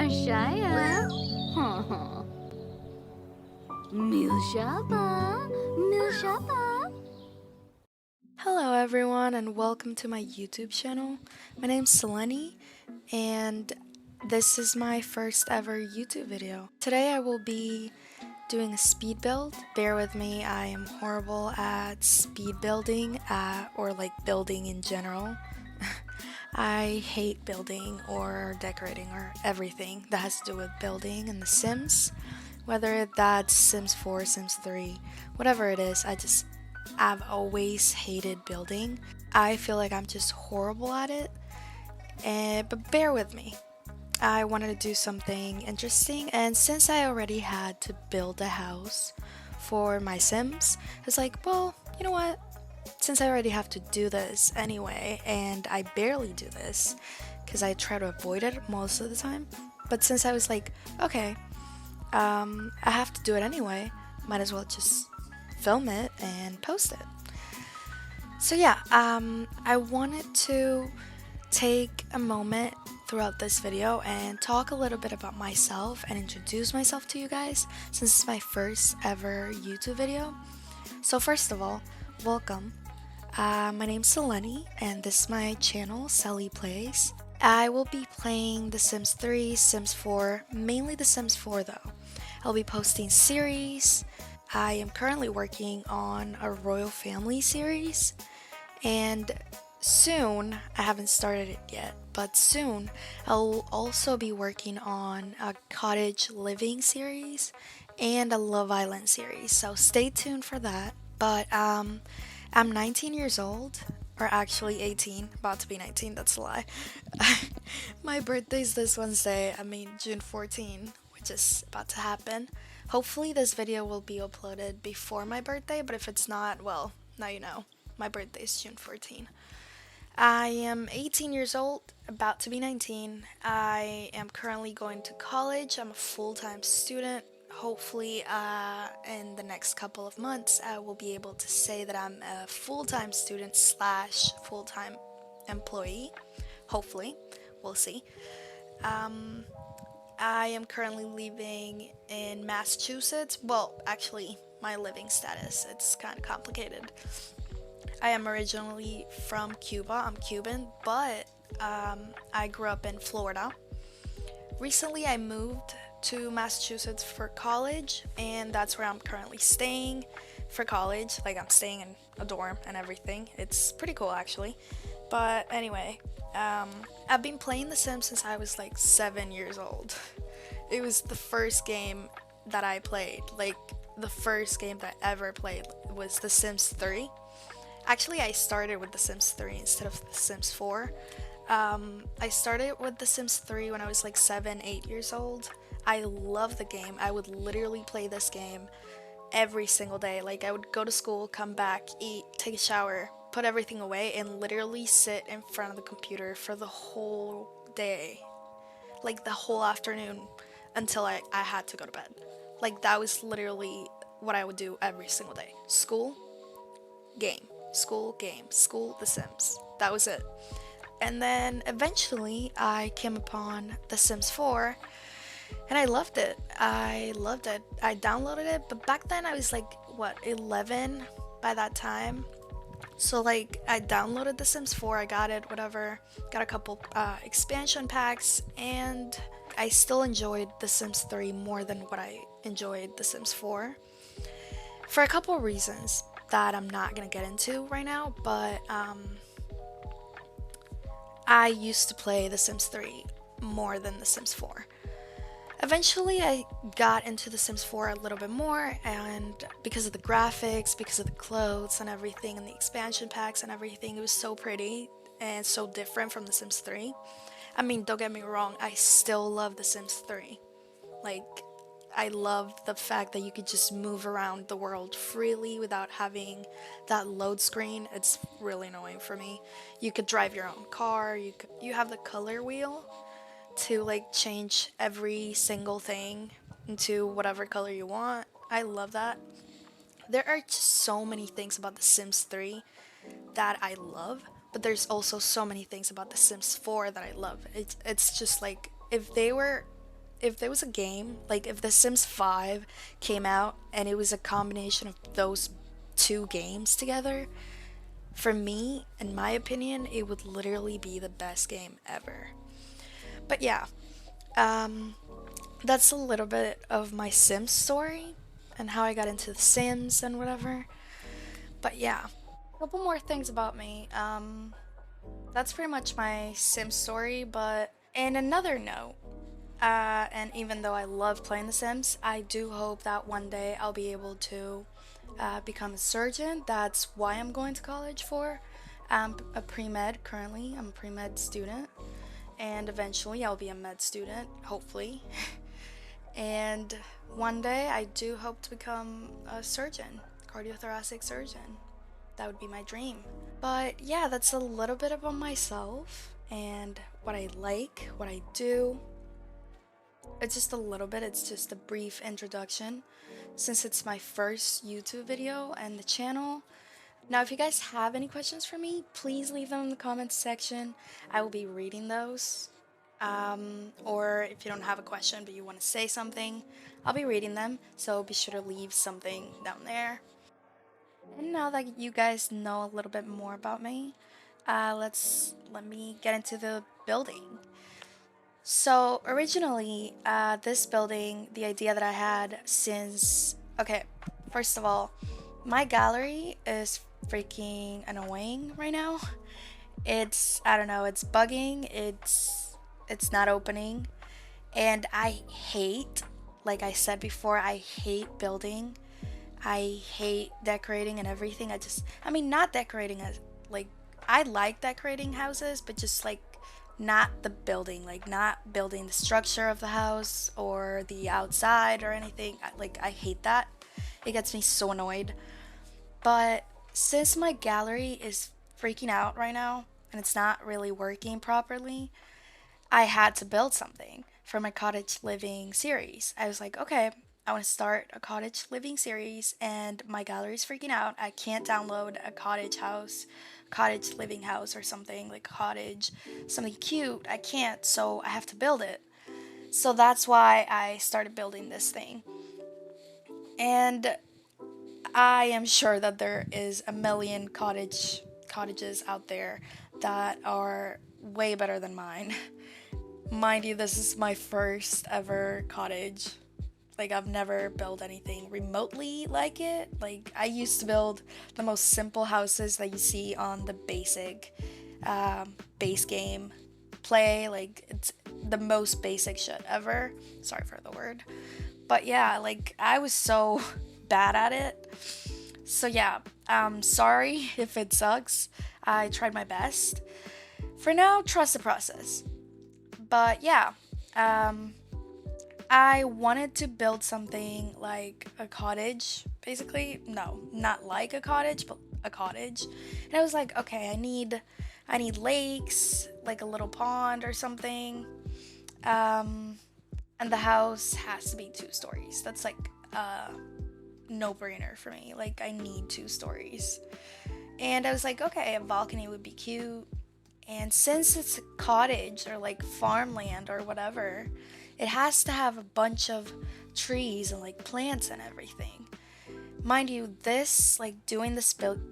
Marshaya. Milshaba. Milshaba. Hello everyone and welcome to my YouTube channel. My name's Seleni and this is my first ever YouTube video. Today I will be doing a speed build. Bear with me, I am horrible at speed building or like building in general. I hate building or decorating or everything that has to do with building in The Sims. Whether that's Sims 4, Sims 3, whatever it is, I've always hated building. I feel like I'm just horrible at it, but bear with me. I wanted to do something interesting, and since I already had to build a house for my Sims, it's like, well, you know what? Since I already have to do this anyway, and I barely do this because I try to avoid it most of the time, but since I was like, okay, I have to do it anyway, might as well just film it and post it. So yeah, I wanted to take a moment throughout this video and talk a little bit about myself and introduce myself to you guys since it's my first ever YouTube video. So first of all, welcome. My name's Seleni and this is my channel, Seliplays. I will be playing The Sims 3, Sims 4, mainly The Sims 4 though. I'll be posting series. I am currently working on a royal family series, and soon, I haven't started it yet, but soon I'll also be working on a cottage living series and a Love Island series, so stay tuned for that. But I'm 19 years old, or actually 18, about to be 19, that's a lie. My birthday's this Wednesday, June 14, which is about to happen. Hopefully this video will be uploaded before my birthday, but if it's not, well, now you know. My birthday is June 14. I am 18 years old, about to be 19. I am currently going to college. I'm a full-time student. Hopefully, in the next couple of months, I will be able to say that I'm a full-time student slash full-time employee. Hopefully, we'll see. I am currently living in Massachusetts. Well, actually, my living status, it's kind of complicated. I am originally from Cuba. I'm Cuban, but I grew up in Florida. Recently, I moved to Massachusetts for college, and that's where I'm currently staying for college. Like, I'm staying in a dorm and everything. It's pretty cool, actually. But anyway, I've been playing The Sims since I was like 7 years old. It was the first game that I played. Like, the first game that I ever played was The Sims 3. Actually, I started with The Sims 3 instead of The Sims 4. I started with The Sims 3 when I was like 7, 8 years old. I love the game. I would literally play this game every single day. Like, I would go to school, come back, eat, take a shower, put everything away, and literally sit in front of the computer for the whole day. Like, the whole afternoon until I had to go to bed. Like, that was literally what I would do every single day. School, game. School, game. School, The Sims. That was it. And then eventually I came upon The Sims 4 and I loved it. I downloaded it, but back then I was like, 11 by that time. So like I downloaded The Sims 4, I got it, whatever, got a couple expansion packs, and I still enjoyed The Sims 3 more than what I enjoyed The Sims 4 for a couple reasons that I'm not gonna get into right now, but I used to play The Sims 3 more than The Sims 4. Eventually, I got into The Sims 4 a little bit more, and because of the graphics, because of the clothes and everything, and the expansion packs and everything, it was so pretty and so different from The Sims 3. I mean, don't get me wrong, I still love The Sims 3. Like, I love the fact that you could just move around the world freely without having that load screen. It's really annoying for me. You could drive your own car, you have the color wheel to like change every single thing into whatever color you want. I love that. There are just so many things about The Sims 3 that I love, but there's also so many things about The Sims 4 that I love. It's just like if they were if there was a game, like if The Sims 5 came out and it was a combination of those two games together, for me, in my opinion, it would literally be the best game ever. But yeah, um, that's a little bit of my Sims story and how I got into The Sims and whatever. But yeah, a couple more things about me. That's pretty much my Sims story, but in another note, and even though I love playing The Sims, I do hope that one day I'll be able to become a surgeon. That's why I'm going to college for. I'm a pre-med currently. I'm a pre-med student, and eventually I'll be a med student, hopefully. And one day I do hope to become a surgeon, cardiothoracic surgeon. That would be my dream. But yeah, that's a little bit about myself and what I like, what I do. It's just a little bit, it's just a brief introduction since it's my first YouTube video and the channel. Now, if you guys have any questions for me, please leave them in the comments section. I will be reading those. Or if you don't have a question but you want to say something, I'll be reading them. So be sure to leave something down there. And now that you guys know a little bit more about me, let me get into the building. So originally, this building, the idea that I had since, okay, first of all, my gallery is freaking annoying right now. It's, I don't know, it's bugging, it's not opening, and I hate, like I said before, I hate building. I hate decorating and everything. I mean, not decorating as, like, I like decorating houses, but just like not the building, like not building the structure of the house or the outside or anything. Like, I hate that. It gets me so annoyed. But since my gallery is freaking out right now and it's not really working properly, I had to build something for my cottage living series. I was like, okay, I want to start a cottage living series and my gallery's freaking out. I can't download a cottage living house or something like cottage, something cute. I can't, so I have to build it. So that's why I started building this thing. And I am sure that there is a million cottages out there that are way better than mine. Mind you, this is my first ever cottage. Like, I've never built anything remotely like it. Like, I used to build the most simple houses that you see on the base game play. Like, it's the most basic shit ever. Sorry for the word. But yeah, like, I was so bad at it. So yeah, sorry if it sucks. I tried my best. For now, trust the process. But yeah, I wanted to build something like a cottage, basically. No, not like a cottage, but a cottage. And I was like, okay, I need lakes, like a little pond or something. And the house has to be 2 stories. That's like a no-brainer for me. Like, I need 2 stories. And I was like, okay, a balcony would be cute. And since it's a cottage or like farmland or whatever, it has to have a bunch of trees and like plants and everything. Mind you, this, like doing the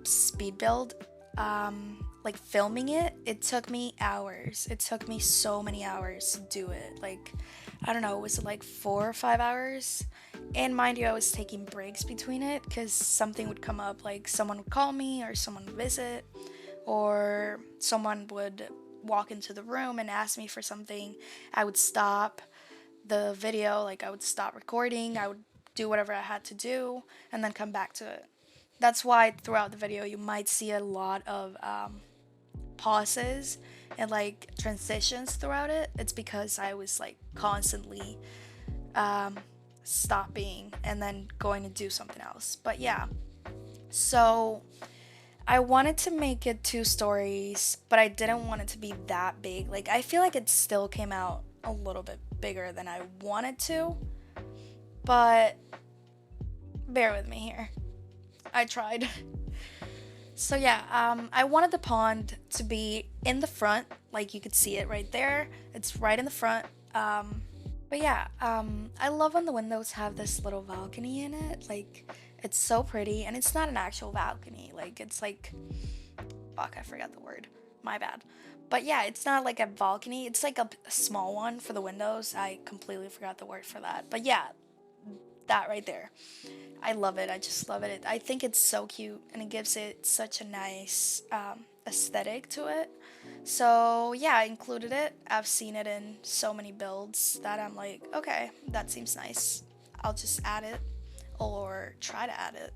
speed build, like filming it, it took me hours. It took me so many hours to do it. Like, I don't know, was it like 4 or 5 hours? And mind you, I was taking breaks between it because something would come up, like someone would call me or someone would visit or someone would walk into the room and ask me for something. I would stop the video, like I would stop recording, I would do whatever I had to do, and then come back to it. That's why throughout the video you might see a lot of pauses and like transitions throughout it. It's because I was like constantly stopping and then going to do something else. But yeah, so I wanted to make it 2 stories, but I didn't want it to be that big. Like, I feel like it still came out a little bit bigger than I wanted to, but bear with me here. I tried. So yeah, I wanted the pond to be in the front, like you could see it right there. It's right in the front. But yeah, I love when the windows have this little balcony in it. Like, it's so pretty, and it's not an actual balcony. Like, it's like, fuck, I forgot the word. My bad. But yeah, it's not like a balcony. It's like a small one for the windows. I completely forgot the word for that. But yeah, that right there. I love it. I just love it. I think it's so cute, and it gives it such a nice aesthetic to it. So yeah, I included it. I've seen it in so many builds that I'm like, okay, that seems nice. I'll just add it or try to add it.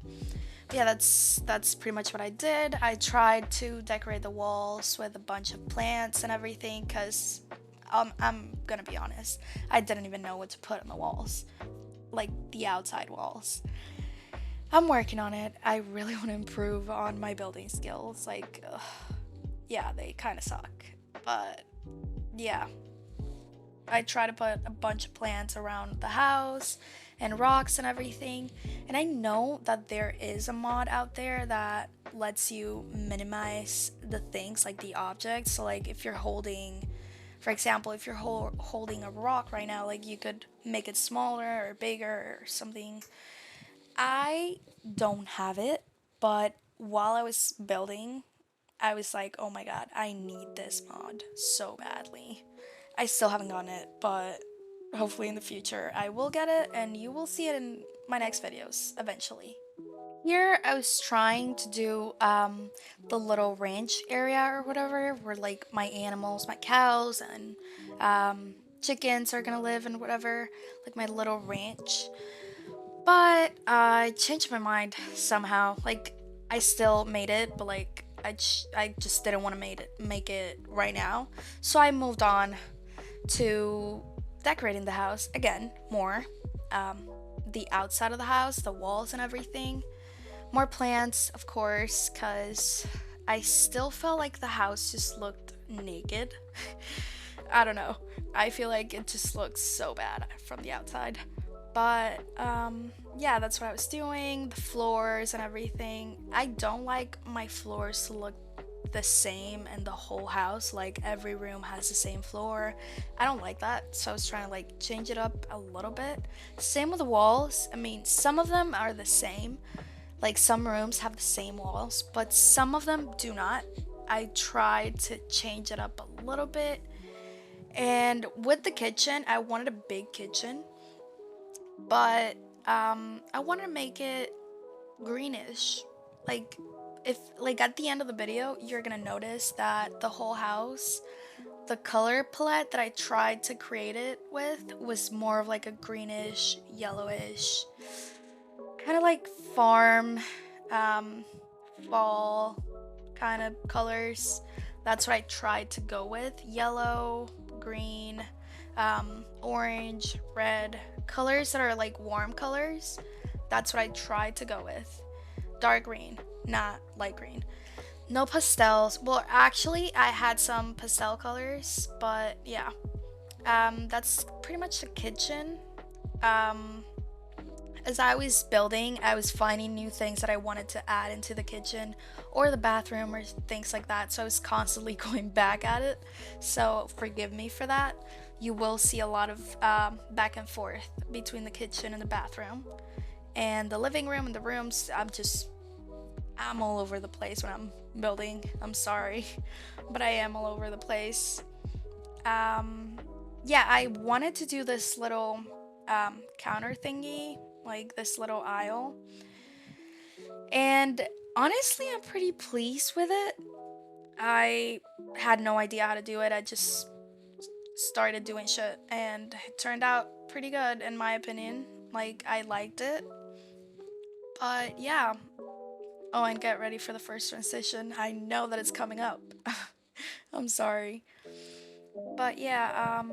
But yeah, that's pretty much what I did. I tried to decorate the walls with a bunch of plants and everything because I'm gonna be honest, I didn't even know what to put on the walls, like the outside walls. I'm working on it. I really want to improve on my building skills. Like, ugh, yeah, they kind of suck. But yeah, I try to put a bunch of plants around the house and rocks and everything. And I know that there is a mod out there that lets you minimize the things, like the objects. So, like, if you're holding, for example, if you're holding a rock right now, like you could make it smaller or bigger or something. I don't have it, but while I was building, I was like, oh my god, I need this mod so badly. I still haven't gotten it, but hopefully in the future I will get it and you will see it in my next videos eventually. Here I was trying to do the little ranch area or whatever where like my animals, my cows and chickens are gonna live and whatever, like my little ranch. But I changed my mind somehow. Like I still made it, but like I just didn't want to make it right now. So I moved on to decorating the house again more. Um, the outside of the house, the walls and everything. More plants, of course, cuz I still felt like the house just looked naked. I don't know. I feel like it just looks so bad from the outside. But yeah, that's what I was doing. The floors and everything. I don't like my floors to look the same in the whole house. Like every room has the same floor. I don't like that. So I was trying to like change it up a little bit. Same with the walls. I mean, some of them are the same. Like some rooms have the same walls, but some of them do not. I tried to change it up a little bit. And with the kitchen, I wanted a big kitchen, but I want to make it greenish. Like if like at the end of the video, you're gonna notice that the whole house, the color palette that I tried to create it with was more of like a greenish, yellowish, kind of like farm, um, fall kind of colors. That's what I tried to go with. Yellow, green, orange, red, colors that are like warm colors. That's what I tried to go with. Dark green, not light green. No pastels. Well, actually, I had some pastel colors, but yeah. That's pretty much the kitchen. Um, as I was building, I was finding new things that I wanted to add into the kitchen or the bathroom or things like that. So I was constantly going back at it. So forgive me for that. You will see a lot of back and forth between the kitchen and the bathroom. And the living room and the rooms, I'm all over the place when I'm building. I'm sorry, but I am all over the place. Um, yeah, I wanted to do this little counter thingy, like this little aisle. And honestly, I'm pretty pleased with it. I had no idea how to do it. I just started doing shit and it turned out pretty good in my opinion. Like I liked it. But yeah. Oh, and get ready for the first transition. I know that it's coming up. I'm sorry. But yeah,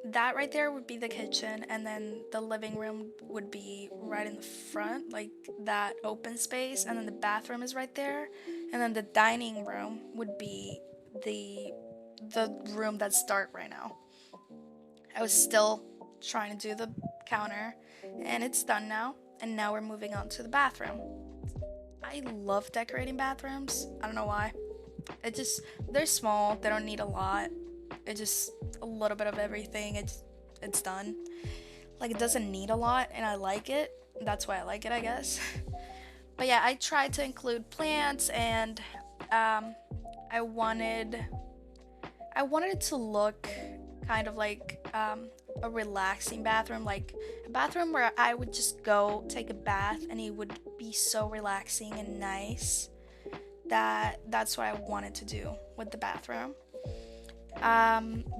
that right there would be the kitchen, and then the living room would be right in the front, like that open space, and then the bathroom is right there, and then the dining room would be the the room that's dark right now. I was still trying to do the counter, and it's done now, and now we're moving on to the bathroom. I love decorating bathrooms. I don't know why. It just they're small. They don't need a lot. It just a little bit of everything. it's done. Like, it doesn't need a lot, and I like it. That's why I like it, I guess. But yeah, I tried to include plants, and um, I wanted it to look kind of like a relaxing bathroom, like a bathroom where I would just go take a bath and it would be so relaxing and nice. That's what I wanted to do with the bathroom.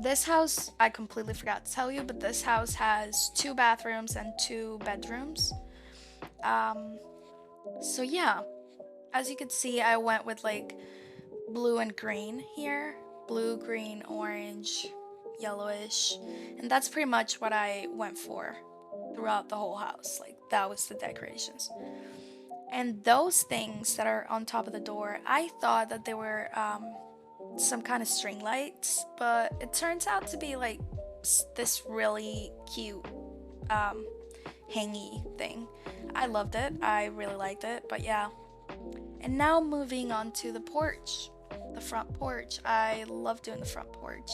This house, I completely forgot to tell you, but this house has 2 bathrooms and 2 bedrooms. Um, so yeah, as you can see, I went with like blue and green here. Blue, green, orange, yellowish. And that's pretty much what I went for throughout the whole house. Like, that was the decorations. And those things that are on top of the door, I thought that they were some kind of string lights, but it turns out to be like this really cute um, hangy thing. I loved it. I really liked it. But yeah. And now moving on to the porch, the front porch. I love doing the front porch.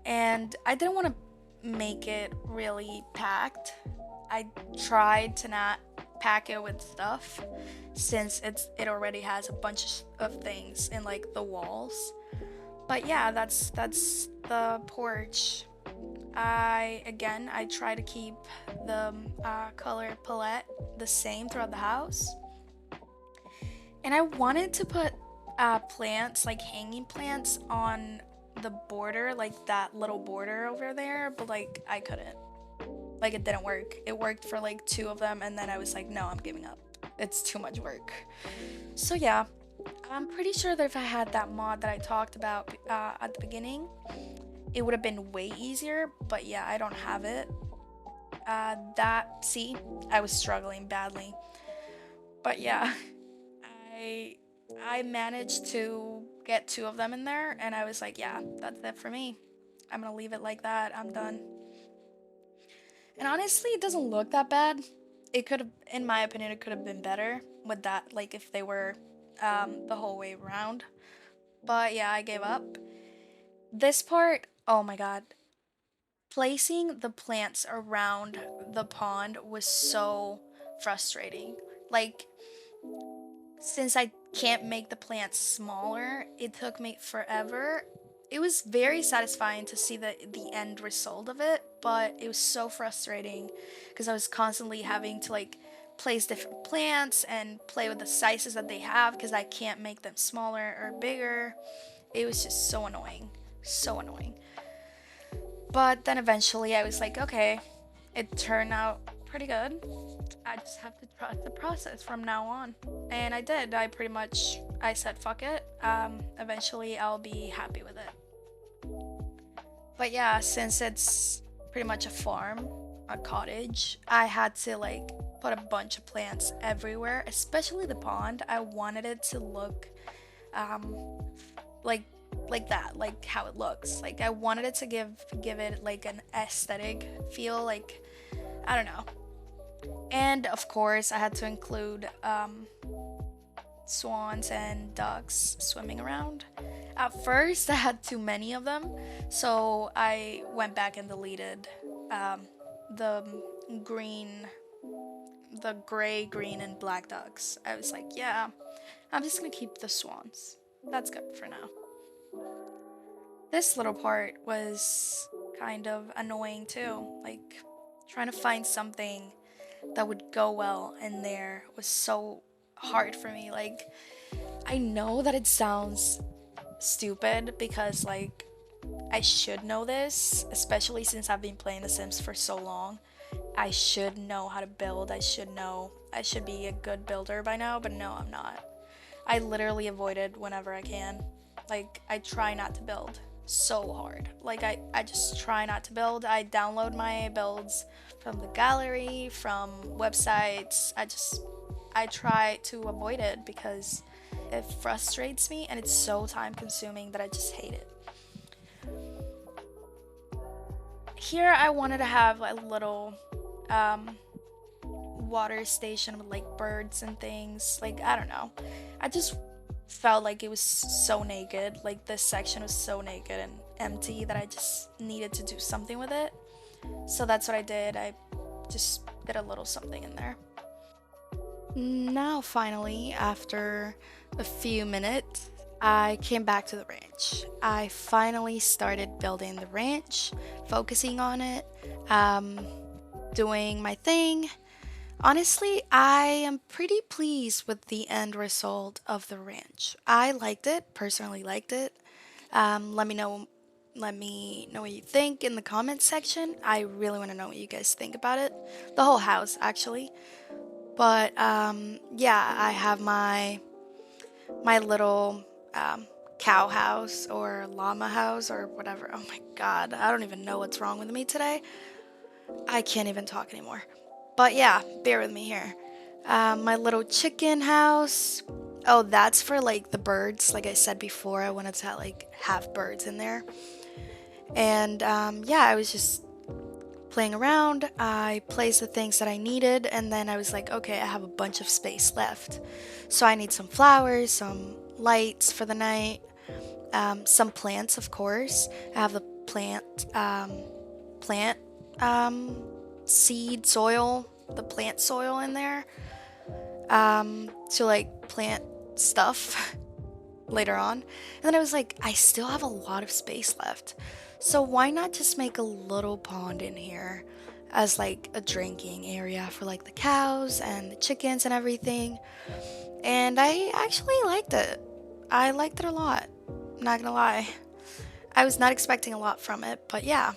And I didn't want to make it really packed. I tried to not pack it with stuff since it already has a bunch of things in like the walls. But yeah, that's the porch. I try to keep the color palette the same throughout the house. And I wanted to put plants, like hanging plants, on the border, like that little border over there, but like I couldn't. Like, it didn't work. It worked for like 2 of them, and then I was like, no, I'm giving up. It's too much work. So yeah, I'm pretty sure that if I had that mod that I talked about at the beginning, it would have been way easier, but yeah, I don't have it. See, I was struggling badly. But yeah, I managed to get 2 of them in there, and I was like, yeah, that's it for me. I'm gonna leave it like that. I'm done. And honestly, it doesn't look that bad. It could have, in my opinion, it could have been better with that, like if they were the whole way around. But yeah, I gave up. This part, oh my god. Placing the plants around the pond was so frustrating. Like, since I can't make the plants smaller, it took me forever. It was very satisfying to see the end result of it, but it was so frustrating because I was constantly having to like place different plants and play with the sizes that they have because I can't make them smaller or bigger. It was just so annoying. So annoying. But then eventually I was like, okay, it turned out pretty good. I just have to trust the process from now on. And I did. I said, fuck it. Eventually I'll be happy with it. But yeah, since it's pretty much a farm, a cottage, I had to like put a bunch of plants everywhere, especially the pond. I wanted it to look um, like that, like how it looks. Like, I wanted it to give it like an aesthetic feel, like, I don't know. And of course, I had to include swans and ducks swimming around. At first, I had too many of them, so I went back and deleted the green, the gray, green, and black ducks. I was like, yeah, I'm just gonna keep the swans. That's good for now. This little part was kind of annoying too. Like, trying to find something that would go well in there was so hard for me. Like, I know that it sounds stupid because, like, I should know this, especially since I've been playing The Sims for so long. I should know how to build. I should be a good builder by now, but no, I'm not. I literally avoid it whenever I can. Like, I try not to build so hard. Like, I just try not to build. I download my builds from the gallery, from websites. I try to avoid it because it frustrates me and it's so time consuming that I just hate it. Here I wanted to have a little water station with like birds and things. Like, I don't know. I just felt like it was so naked. Like, this section was so naked and empty that I just needed to do something with it. So that's what I did. I just did a little something in there. Now, finally, after a few minutes, I came back to the ranch. I finally started building the ranch, focusing on it, um, doing my thing. Honestly, I am pretty pleased with the end result of the ranch. I liked it, personally liked it. Let me know. Let me know what you think in the comments section. I really want to know what you guys think about it. The whole house, actually. But yeah, I have my little cow house or llama house or whatever. Oh my god, I don't even know what's wrong with me today. I can't even talk anymore. But yeah, bear with me here. My little chicken house. Oh, that's for like the birds. Like I said before, I wanted to like have birds in there. And yeah, I was just playing around. I placed the things that I needed, and then I was like, okay, I have a bunch of space left. So I need some flowers, some lights for the night, some plants, of course. I have the plant um, seed soil, the plant soil in there to like plant stuff later on. And then I was like, I still have a lot of space left. So why not just make a little pond in here as like a drinking area for like the cows and the chickens and everything. And I actually liked it. I liked it a lot. Not gonna lie. I was not expecting a lot from it, but yeah.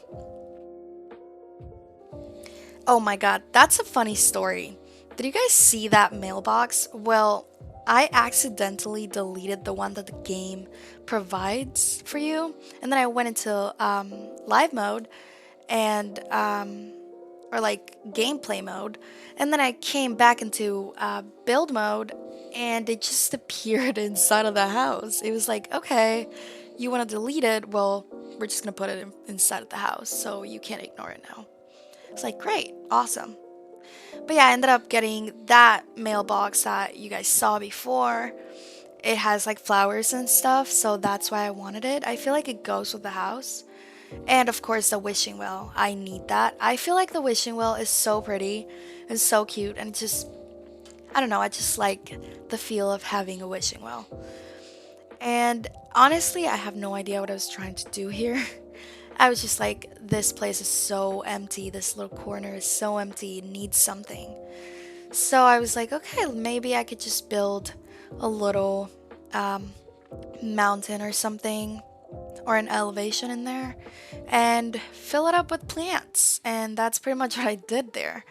Oh my god, that's a funny story. Did you guys see that mailbox? Well, I accidentally deleted the one that the game provides for you, and then I went into live mode and or like gameplay mode, and then I came back into build mode, and it just appeared inside of the house. It was like, okay, you want to delete it? Well, we're just gonna put it inside of the house, so you can't ignore it now. It's like, great, awesome. But yeah, I ended up getting that mailbox that you guys saw before. It has like flowers and stuff, so that's why I wanted it. I feel like it goes with the house. And of course, the wishing well. I need that. I feel like the wishing well is so pretty and so cute, and just, I don't know, I just like the feel of having a wishing well. And honestly, I have no idea what I was trying to do here. I was just like, this place is so empty. This little corner is so empty. It needs something. So I was like, okay, maybe I could just build a little um, mountain or something, or an elevation in there, and fill it up with plants. And that's pretty much what I did there.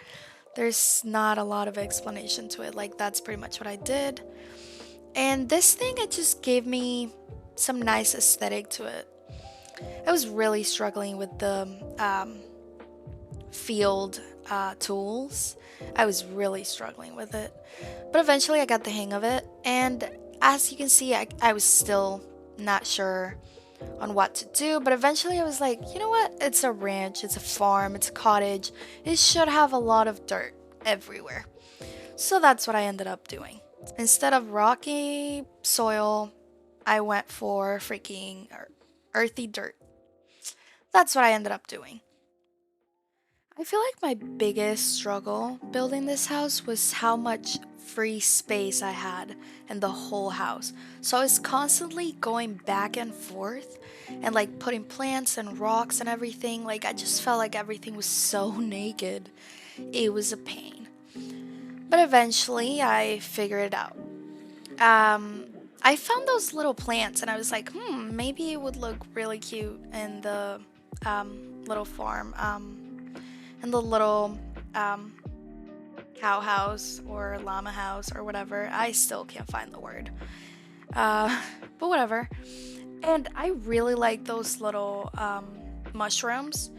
There's not a lot of explanation to it. Like, that's pretty much what I did. And this thing, it just gave me some nice aesthetic to it. I was really struggling with the field tools. I was really struggling with it. But eventually I got the hang of it. And as you can see, I was still not sure on what to do. But eventually I was like, you know what? It's a ranch, it's a farm, it's a cottage. It should have a lot of dirt everywhere. So that's what I ended up doing. Instead of rocky soil, I went for freaking earthy dirt. That's what I ended up doing. I feel like my biggest struggle building this house was how much free space I had in the whole house. So I was constantly going back and forth and like putting plants and rocks and everything. Like, I just felt like everything was so naked. It was a pain. But eventually I figured it out. Um, I found those little plants and I was like, maybe it would look really cute in the little farm. In the little um, cow house or llama house or whatever. I still can't find the word. Uh, but whatever. And I really like those little mushrooms.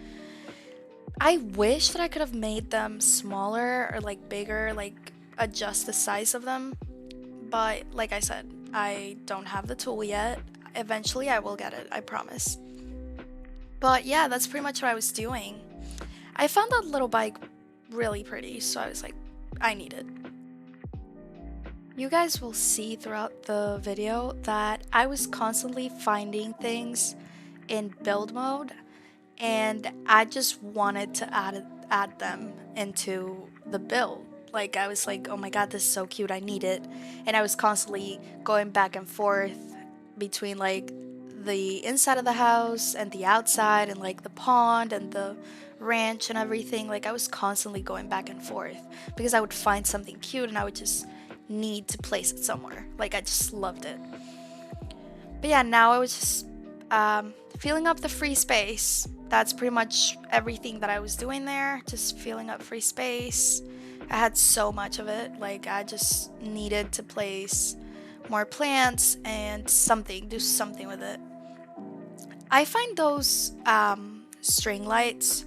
I wish that I could have made them smaller or like bigger, like adjust the size of them. But like I said, I don't have the tool yet. Eventually I will get it, I promise. But yeah, that's pretty much what I was doing. I found that little bike really pretty, so I was like, I need it. You guys will see throughout the video that I was constantly finding things in build mode, and I just wanted to add them into the build. Like I was like, oh my god, this is so cute, I need it. And I was constantly going back and forth between like the inside of the house and the outside and like the pond and the ranch and everything. Like I was constantly going back and forth because I would find something cute and I would just need to place it somewhere. Like I just loved it. But yeah, now I was just filling up the free space. That's pretty much everything that I was doing there, just filling up free space. I had so much of it, like I just needed to place more plants and do something with it. I find those string lights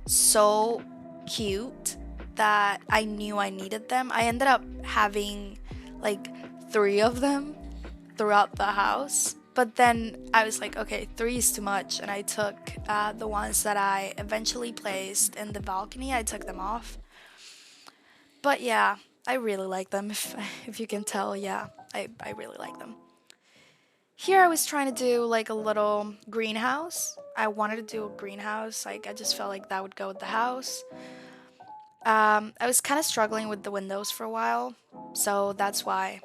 so cute that I knew I needed them. I ended up having like 3 of them throughout the house. But then I was like, okay, 3 is too much. And I took the ones that I eventually placed in the balcony, I took them off. But yeah, I really like them. If you can tell, yeah, I really like them. Here I was trying to do like a little greenhouse. I wanted to do a greenhouse. Like I just felt like that would go with the house. I was kind of struggling with the windows for a while, so that's why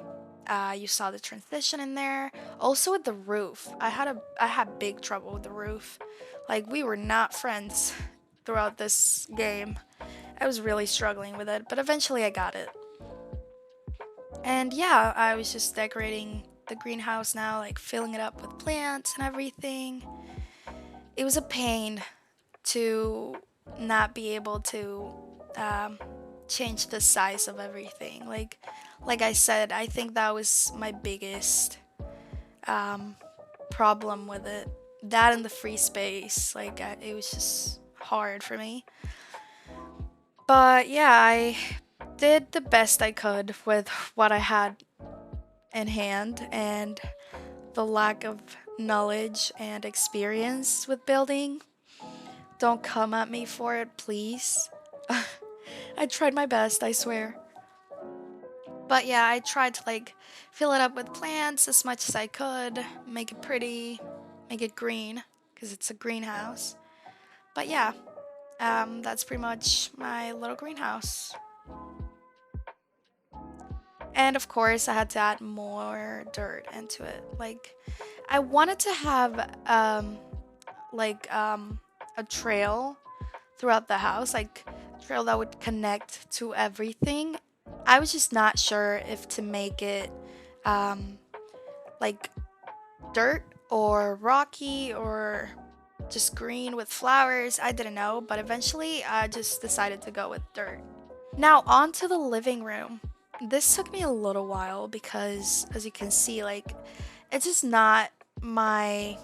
you saw the transition in there. Also with the roof, I had big trouble with the roof. Like we were not friends throughout this game. I was really struggling with it, but eventually I got it. And yeah, I was just decorating the greenhouse now, like filling it up with plants and everything. It was a pain to not be able to um, change the size of everything. Like I said, I think that was my biggest um, problem with it. That and the free space, it was just hard for me. But yeah, I did the best I could with what I had in hand and the lack of knowledge and experience with building. Don't come at me for it, please. I tried my best, I swear. But yeah, I tried to like fill it up with plants as much as I could, make it pretty, make it green, because it's a greenhouse. But yeah, that's pretty much my little greenhouse. And of course, I had to add more dirt into it. Like, I wanted to have like a trail throughout the house, like a trail that would connect to everything. I was just not sure if to make it um, like dirt or rocky or just green with flowers. I didn't know, but eventually I just decided to go with dirt. Now, on to the living room. This took me a little while because, as you can see, like, it's just not my,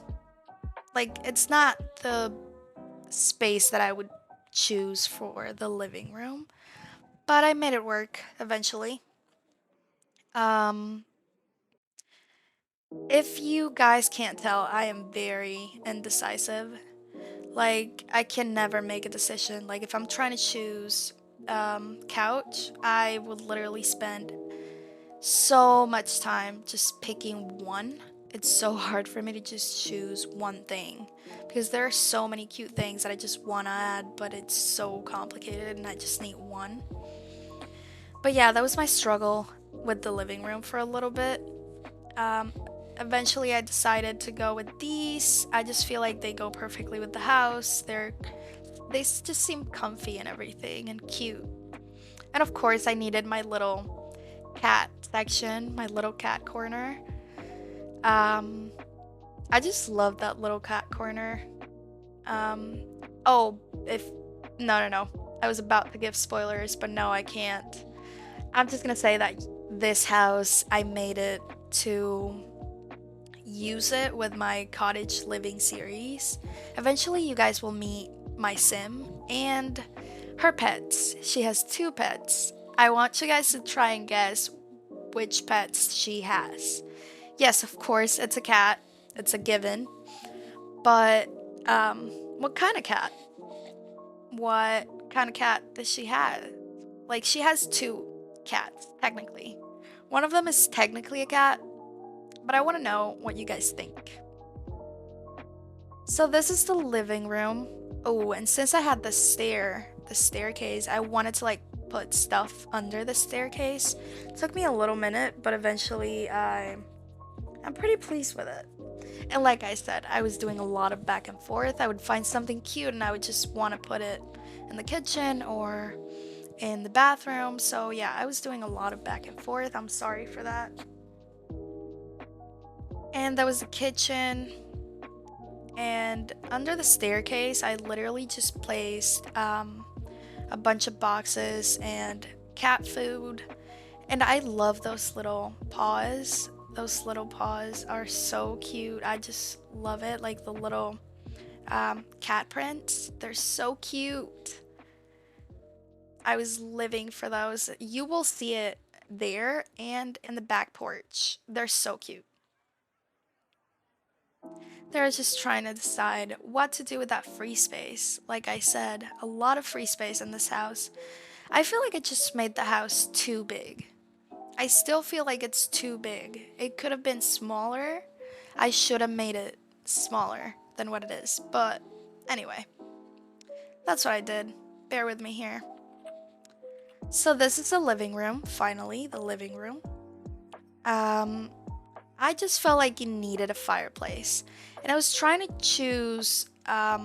it's not the space that I would choose for the living room, but I made it work eventually. Um, if you guys can't tell, I am very indecisive. Like, I can never make a decision. Like, if I'm trying to choose couch, I would literally spend so much time just picking one. It's so hard for me to just choose one thing because there are so many cute things that I just want to add, but it's so complicated and I just need one. But yeah, that was my struggle with the living room for a little bit. Um, Eventually, I decided to go with these. I just feel like they go perfectly with the house. Just seem comfy and everything and cute. And of course, I needed my little cat section, my little cat corner. Um, I just love that little cat corner. Um, oh, if no, I was about to give spoilers, but no, I can't. I'm just gonna say that this house, I made it to use it with my cottage living series. Eventually, you guys will meet my sim and her pets. She has 2 pets. I want you guys to try and guess which pets she has. Yes, of course, it's a cat. It's a given. But what kind of cat? What kind of cat does she have? Like she has 2 cats technically. One of them is technically a cat, but I want to know what you guys think. So this is the living room. Oh, and since I had the staircase, I wanted to like put stuff under the staircase. It took me a little minute, but eventually I'm pretty pleased with it. And like I said, I was doing a lot of back and forth. I would find something cute and I would just want to put it in the kitchen or in the bathroom. So yeah, I was doing a lot of back and forth. I'm sorry for that. And that was the kitchen. And under the staircase, I literally just placed a bunch of boxes and cat food. And I love those little paws. Those little paws are so cute. I just love it. Like the little cat prints, they're so cute. I was living for those. You will see it there and in the back porch. They're so cute. They're just trying to decide what to do with that free space. Like I said, a lot of free space in this house. I feel like it just made the house too big. I still feel like it's too big. It could have been smaller. I should have made it smaller than what it is. But anyway, that's what I did. Bear with me here. So this is the living room, finally, the living room. Um, I just felt like it needed a fireplace. And I was trying to choose a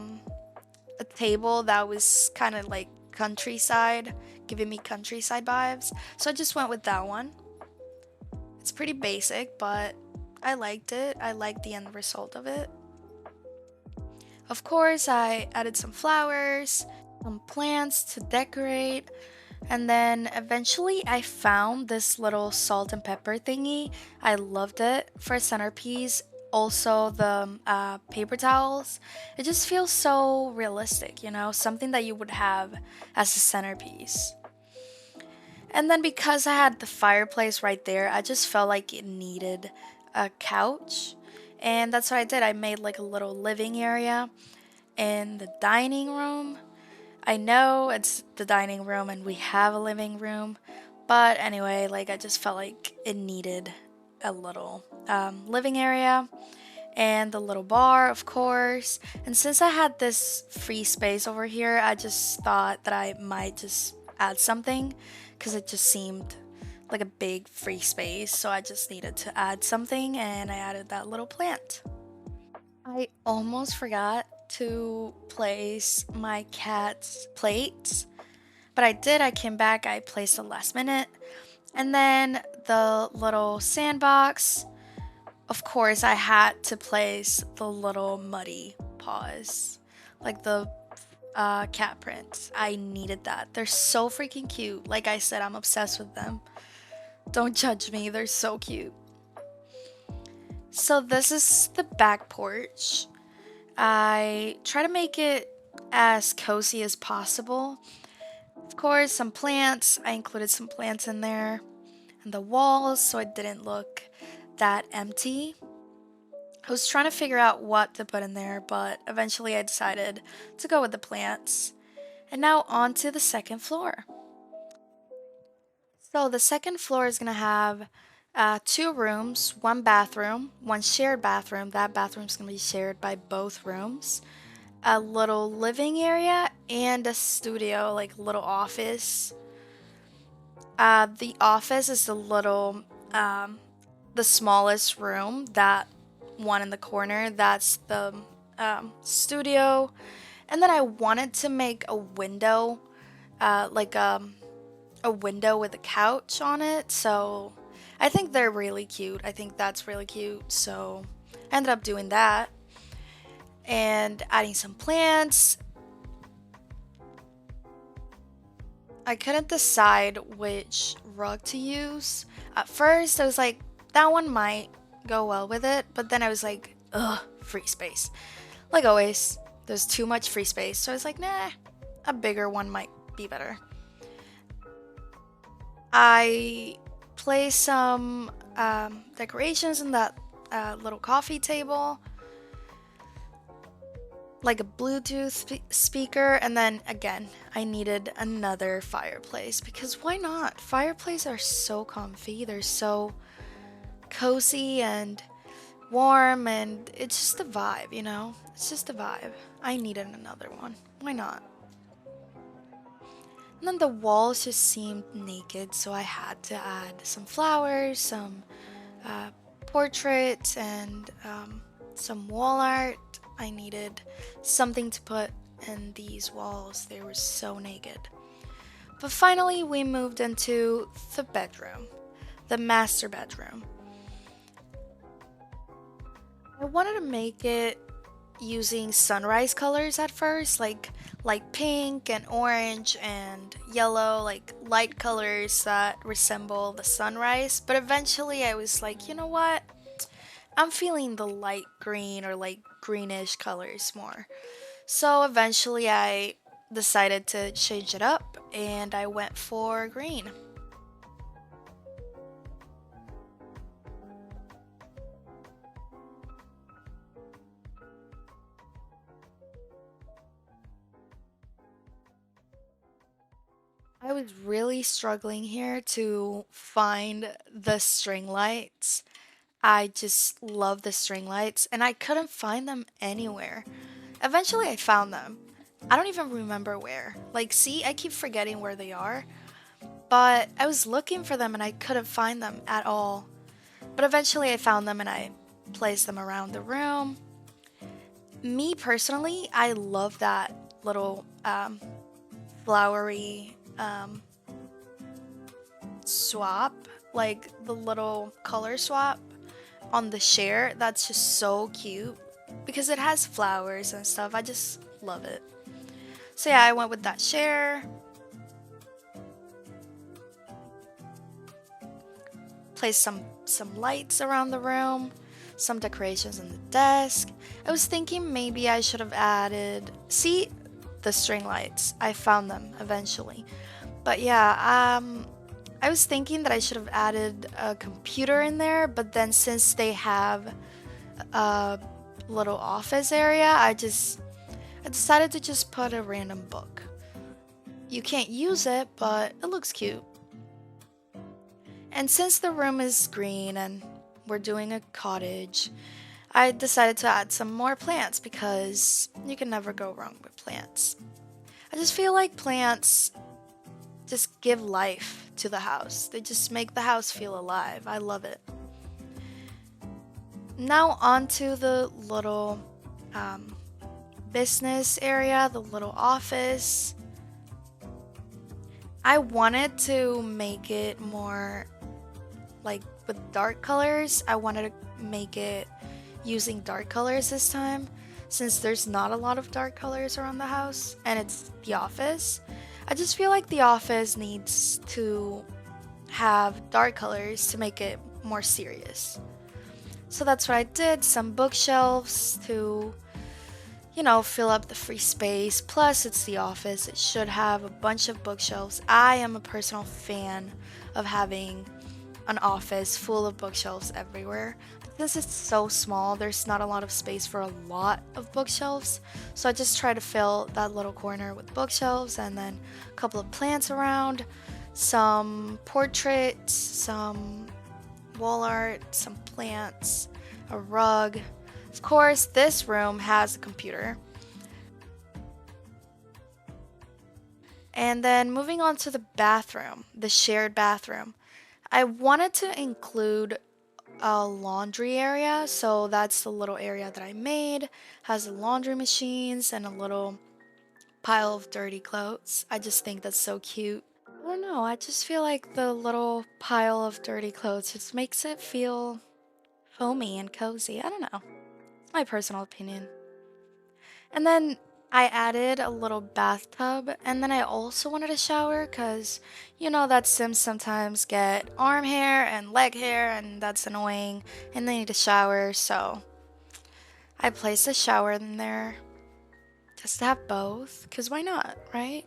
table that was kind of like countryside, giving me countryside vibes. So I just went with that one. It's pretty basic, but I liked it. I liked the end result of it. Of course, I added some flowers, some plants to decorate, and then eventually I found this little salt and pepper thingy. I loved it for a centerpiece. Also, the paper towels. It just feels so realistic, you know, something that you would have as a centerpiece. And then because I had the fireplace right there, I just felt like it needed a couch. And that's what I did. I made like a little living area in the dining room. I know it's the dining room and we have a living room, but anyway, like I just felt like it needed a little living area and the little bar, of course. And since I had this free space over here, I just thought that I might just add something because it just seemed like a big free space. So I just needed to add something and I added that little plant. I almost forgot to place my cat's plates, but I did. I came back, I placed the last minute. And then the little sandbox. Of course, I had to place the little muddy paws, like the cat prints. I needed that. They're so freaking cute. Like I said, I'm obsessed with them. Don't judge me, they're so cute. So, this is the back porch. I try to make it as cozy as possible. Of course, some plants. I included some plants in there and the walls so it didn't look that empty. I was trying to figure out what to put in there, but eventually I decided to go with the plants. And now on to the second floor. So the second floor is going to have two rooms, one bathroom, one shared bathroom. That bathroom is going to be shared by both rooms. A little living area and a studio, like little office. The office is the smallest room. That one in the corner, that's the studio. And then I wanted to make a window, like a window with a couch on it. So I think they're really cute. I think that's really cute. So I ended up doing that and adding some plants. I couldn't decide which rug to use. At first, I was like, that one might go well with it, but then I was like, ugh, free space. Like always, there's too much free space, so I was like, nah, a bigger one might be better. I placed some decorations in that little coffee table, like a Bluetooth speaker, and then again, I needed another fireplace because why not? Fireplaces are so comfy, they're so cozy, and warm, and it's just a vibe, you know? It's just a vibe. I needed another one. Why not? And then the walls just seemed naked, so I had to add some flowers, some uh, portraits, and some wall art. I needed something to put in these walls. They were so naked. But finally, we moved into the bedroom, the master bedroom. I wanted to make it using sunrise colors at first, like pink and orange and yellow, like light colors that resemble the sunrise. But eventually I was like, you know what? I'm feeling the light green or like greenish colors more. So eventually I decided to change it up and I went for green. I was really struggling here to find the string lights. I just love the string lights and I couldn't find them anywhere. Eventually I found them. I don't even remember where. Like, see, I keep forgetting where they are, but I was looking for them and I couldn't find them at all. But eventually I found them and I placed them around the room. Me personally, I love that little flowery swap, like the little color swap on the chair. That's just so cute because it has flowers and stuff. I just love it. So yeah, I went with that chair. Placed some lights around the room, some decorations on the desk. I was thinking maybe I should have added, see, the string lights. I found them eventually. But yeah, I was thinking that I should have added a computer in there, but then since they have a little office area, I decided to just put a random book. You can't use it, but it looks cute. And since the room is green and we're doing a cottage, I decided to add some more plants because you can never go wrong with plants. I just feel like plants just give life to the house. They just make the house feel alive. I love it. Now onto the little business area, the little office. I wanted to make it more like with dark colors. I wanted to make it using dark colors this time since there's not a lot of dark colors around the house and it's the office. I just feel like the office needs to have dark colors to make it more serious. So that's what I did, some bookshelves to, you know, fill up the free space. Plus, it's the office, it should have a bunch of bookshelves. I am a personal fan of having an office full of bookshelves everywhere. This is so small, there's not a lot of space for a lot of bookshelves. So I just try to fill that little corner with bookshelves and then a couple of plants around, some portraits, some wall art, some plants, a rug. Of course, this room has a computer. And then moving on to the bathroom, the shared bathroom. I wanted to include a laundry area, so that's the little area that I made. Has the laundry machines and a little pile of dirty clothes. I just think that's so cute. I don't know, I just feel like the little pile of dirty clothes just makes it feel homey and cozy. I don't know. It's my personal opinion. And then I added a little bathtub, and then I also wanted a shower because you know that Sims sometimes get arm hair and leg hair, and that's annoying, and they need a shower, so I placed a shower in there just to have both because why not, right?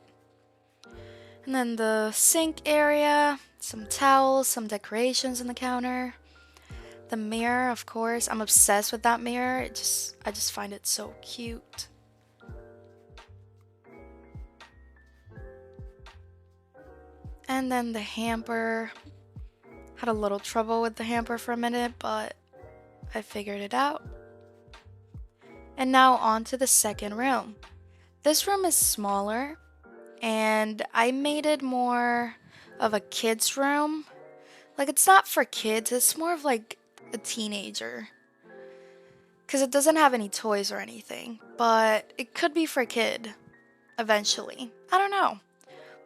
And then the sink area, some towels, some decorations on the counter. The mirror, of course, I'm obsessed with that mirror. I just find it so cute. And then the hamper. Had a little trouble with the hamper for a minute, but I figured it out. And now on to the second room. This room is smaller, and I made it more of a kid's room. Like, it's not for kids, it's more of like a teenager. Because it doesn't have any toys or anything, but it could be for a kid eventually. I don't know.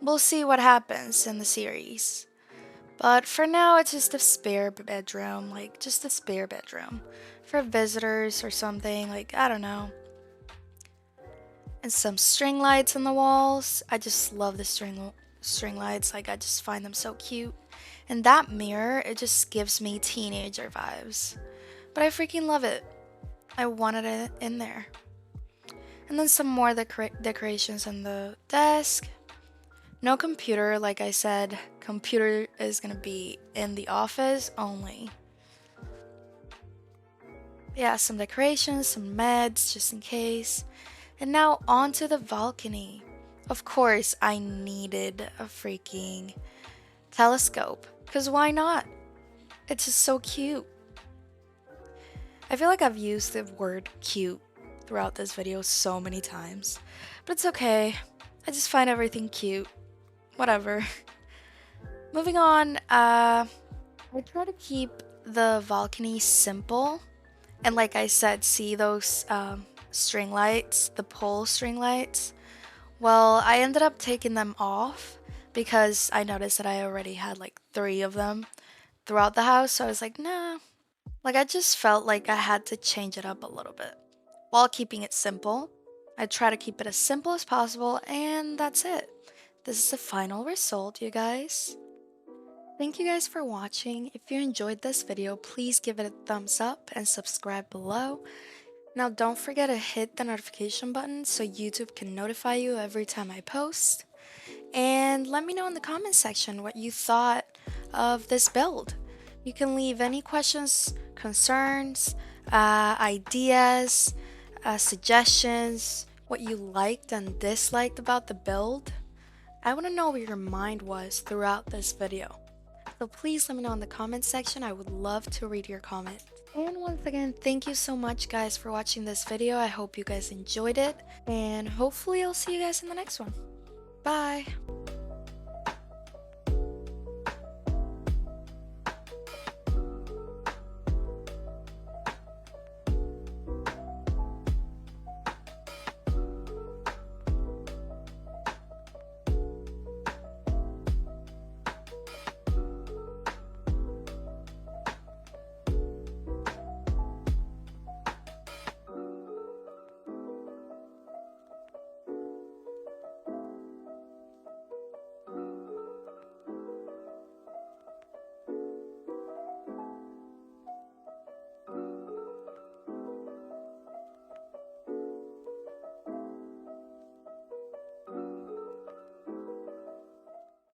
We'll see what happens in the series. But for now, it's just a spare bedroom, like just a spare bedroom for visitors or something, like I don't know. And some string lights on the walls. I just love the string lights, like I just find them so cute. And that mirror, it just gives me teenager vibes. But I freaking love it. I wanted it in there. And then some more decorations on the desk. No computer, like I said. Computer is gonna be in the office only. Yeah, some decorations, some meds, just in case. And now onto the balcony. Of course, I needed a freaking telescope. Because why not? It's just so cute. I feel like I've used the word cute throughout this video so many times. But it's okay. I just find everything cute. Whatever. Moving on, I try to keep the balcony simple. And like I said, see those string lights, the pole string lights? Well, I ended up taking them off because I noticed that I already had like 3 of them throughout the house. So I was like, nah. Like I just felt like I had to change it up a little bit while keeping it simple. I try to keep it as simple as possible, and that's it. This is the final result, you guys. Thank you guys for watching. If you enjoyed this video, please give it a thumbs up and subscribe below. Now don't forget to hit the notification button so YouTube can notify you every time I post. And let me know in the comment section what you thought of this build. You can leave any questions, concerns, ideas, suggestions, what you liked and disliked about the build. I want to know where your mind was throughout this video. So please let me know in the comment section. I would love to read your comment. And once again, thank you so much guys for watching this video. I hope you guys enjoyed it. And hopefully I'll see you guys in the next one. Bye!